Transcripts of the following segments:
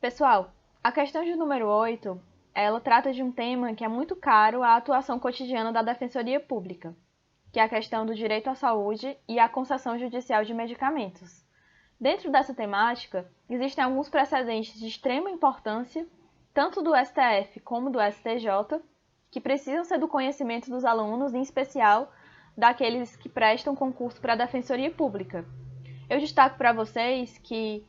Pessoal, a questão de número 8, ela trata de um tema que é muito caro à atuação cotidiana da Defensoria Pública, que é a questão do direito à saúde e à concessão judicial de medicamentos. Dentro dessa temática, existem alguns precedentes de extrema importância, tanto do STF como do STJ, que precisam ser do conhecimento dos alunos, em especial daqueles que prestam concurso para a Defensoria Pública. Eu destaco para vocês que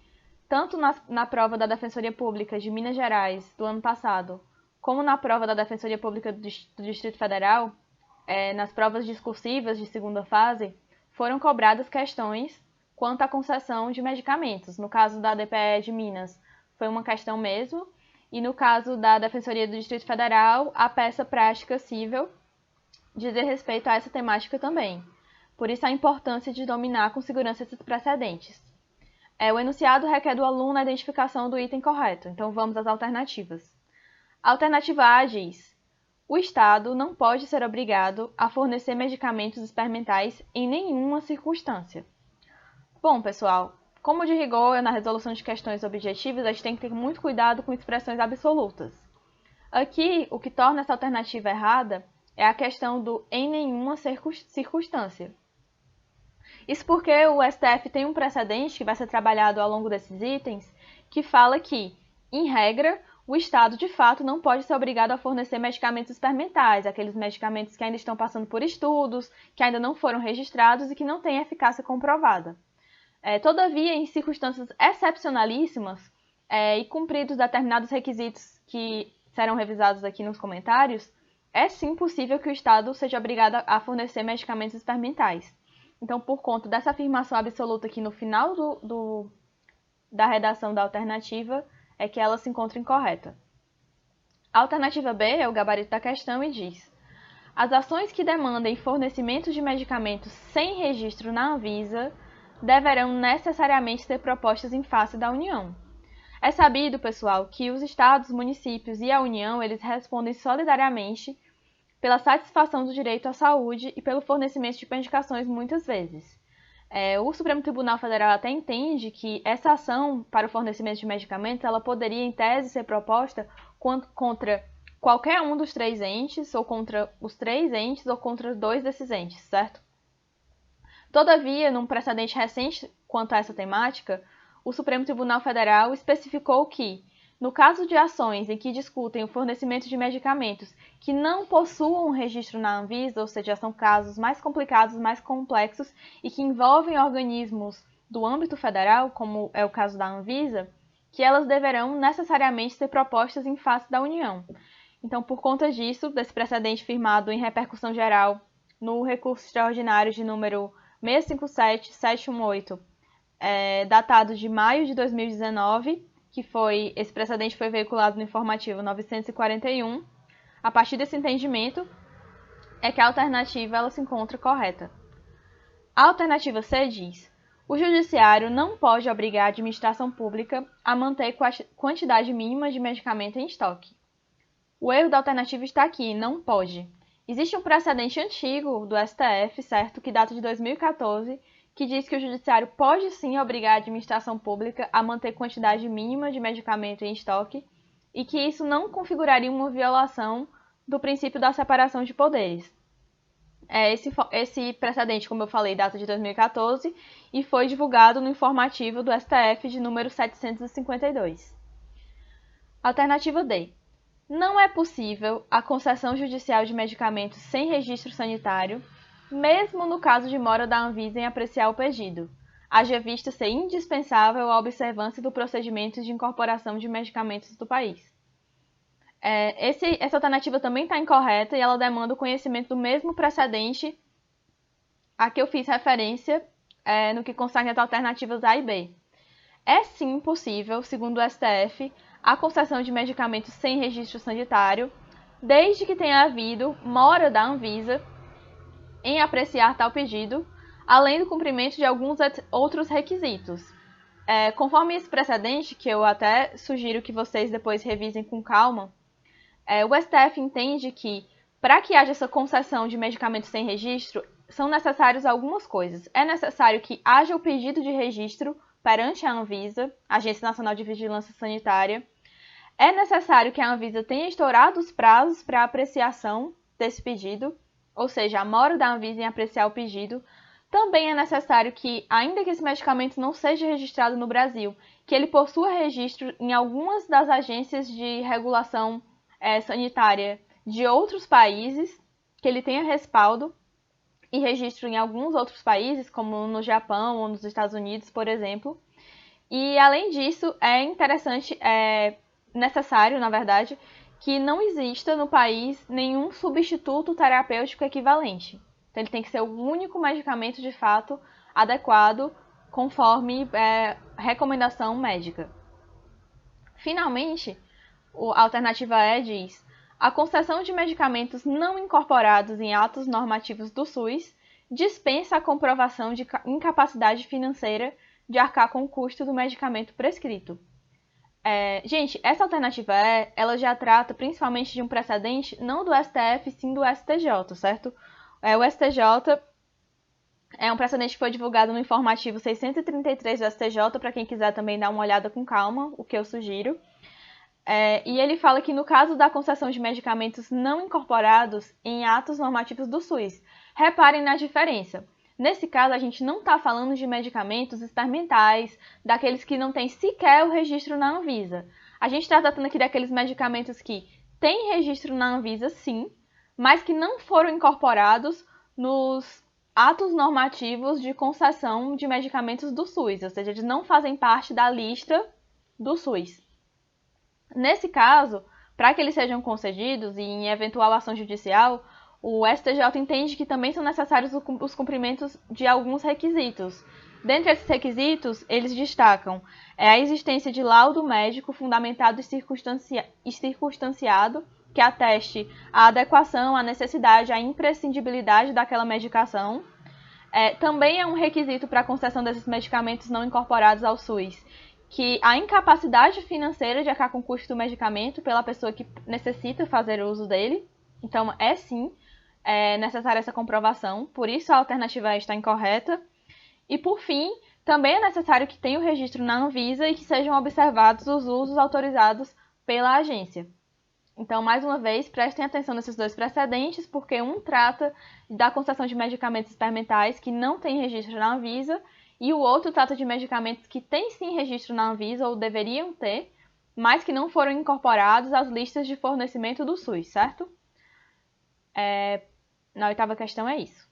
tanto na prova da Defensoria Pública de Minas Gerais do ano passado, como na prova da Defensoria Pública do Distrito Federal, nas provas discursivas de segunda fase, foram cobradas questões quanto à concessão de medicamentos. No caso da DPE de Minas, foi uma questão mesmo, e no caso da Defensoria do Distrito Federal, a peça prática cível dizer respeito a essa temática também. Por isso a importância de dominar com segurança esses precedentes. O enunciado requer do aluno a identificação do item correto, então vamos às alternativas. A alternativa A diz: o Estado não pode ser obrigado a fornecer medicamentos experimentais em nenhuma circunstância. Bom, pessoal, como de rigor na resolução de questões objetivas, a gente tem que ter muito cuidado com expressões absolutas. Aqui, o que torna essa alternativa errada é a questão do em nenhuma circunstância. Isso porque o STF tem um precedente que vai ser trabalhado ao longo desses itens, que fala que, em regra, o Estado de fato não pode ser obrigado a fornecer medicamentos experimentais, aqueles medicamentos que ainda estão passando por estudos, que ainda não foram registrados e que não têm eficácia comprovada. Todavia, em circunstâncias excepcionalíssimas e cumpridos determinados requisitos que serão revisados aqui nos comentários, é sim possível que o Estado seja obrigado a fornecer medicamentos experimentais. Então, por conta dessa afirmação absoluta aqui no final da redação da alternativa, é que ela se encontra incorreta. A alternativa B é o gabarito da questão e diz: as ações que demandem fornecimento de medicamentos sem registro na Anvisa deverão necessariamente ser propostas em face da União. É sabido, pessoal, que os estados, municípios e a União, eles respondem solidariamente pela satisfação do direito à saúde e pelo fornecimento de medicações muitas vezes. O Supremo Tribunal Federal até entende que essa ação para o fornecimento de medicamentos ela poderia, em tese, ser proposta contra qualquer um dos três entes, ou contra os três entes, ou contra dois desses entes, certo? Todavia, num precedente recente quanto a essa temática, o Supremo Tribunal Federal especificou que, no caso de ações em que discutem o fornecimento de medicamentos que não possuam um registro na Anvisa, ou seja, são casos mais complicados, mais complexos e que envolvem organismos do âmbito federal, como é o caso da Anvisa, que elas deverão necessariamente ser propostas em face da União. Então, por conta disso, desse precedente firmado em repercussão geral no recurso extraordinário de número 657718, datado de maio de 2019, esse precedente foi veiculado no informativo 941, a partir desse entendimento é que a alternativa ela se encontra correta. A alternativa C diz: o judiciário não pode obrigar a administração pública a manter quantidade mínima de medicamento em estoque. O erro da alternativa está aqui, não pode. Existe um precedente antigo do STF, certo, que data de 2014, que diz que o judiciário pode sim obrigar a administração pública a manter quantidade mínima de medicamento em estoque e que isso não configuraria uma violação do princípio da separação de poderes. Esse precedente, como eu falei, data de 2014 e foi divulgado no informativo do STF de número 752. Alternativa D. Não é possível a concessão judicial de medicamentos sem registro sanitário, mesmo no caso de mora da Anvisa em apreciar o pedido, haja vista ser indispensável a observância do procedimento de incorporação de medicamentos do país. Essa alternativa também está incorreta e ela demanda o conhecimento do mesmo precedente a que eu fiz referência no que concerne as alternativas A e B. É sim possível, segundo o STF, a concessão de medicamentos sem registro sanitário, desde que tenha havido mora da Anvisa em apreciar tal pedido, além do cumprimento de alguns outros requisitos. Conforme esse precedente, que eu até sugiro que vocês depois revisem com calma, o STF entende que, para que haja essa concessão de medicamentos sem registro, são necessárias algumas coisas. É necessário que haja o pedido de registro perante a Anvisa, Agência Nacional de Vigilância Sanitária. É necessário que a Anvisa tenha estourado os prazos para apreciação desse pedido, ou seja, a mora da Anvisa em apreciar o pedido. Também é necessário que, ainda que esse medicamento não seja registrado no Brasil, que ele possua registro em algumas das agências de regulação sanitária de outros países, que ele tenha respaldo e registro em alguns outros países, como no Japão ou nos Estados Unidos, por exemplo. E, além disso, é interessante, necessário, na verdade, que não exista no país nenhum substituto terapêutico equivalente. Então, ele tem que ser o único medicamento, de fato, adequado, conforme recomendação médica. Finalmente, a alternativa E diz: a concessão de medicamentos não incorporados em atos normativos do SUS dispensa a comprovação de incapacidade financeira de arcar com o custo do medicamento prescrito. Gente, essa alternativa ela já trata principalmente de um precedente não do STF, sim do STJ, certo? O STJ é um precedente que foi divulgado no informativo 633 do STJ, para quem quiser também dar uma olhada com calma, o que eu sugiro. E ele fala que no caso da concessão de medicamentos não incorporados em atos normativos do SUS, reparem na diferença. Nesse caso, a gente não está falando de medicamentos experimentais, daqueles que não têm sequer o registro na Anvisa. A gente está tratando aqui daqueles medicamentos que têm registro na Anvisa, sim, mas que não foram incorporados nos atos normativos de concessão de medicamentos do SUS, ou seja, eles não fazem parte da lista do SUS. Nesse caso, para que eles sejam concedidos e em eventual ação judicial, o STJ entende que também são necessários os cumprimentos de alguns requisitos. Dentre esses requisitos, eles destacam a existência de laudo médico fundamentado e circunstanciado que ateste a adequação, a necessidade, a imprescindibilidade daquela medicação. Também é um requisito para a concessão desses medicamentos não incorporados ao SUS, que a incapacidade financeira de arcar com o custo do medicamento pela pessoa que necessita fazer uso dele. Então, sim, é necessária essa comprovação, por isso a alternativa está incorreta. E, por fim, também é necessário que tenha o registro na Anvisa e que sejam observados os usos autorizados pela agência. Então, mais uma vez, prestem atenção nesses dois precedentes, porque um trata da concessão de medicamentos experimentais que não tem registro na Anvisa, e o outro trata de medicamentos que têm sim registro na Anvisa, ou deveriam ter, mas que não foram incorporados às listas de fornecimento do SUS, certo? Na oitava questão é isso.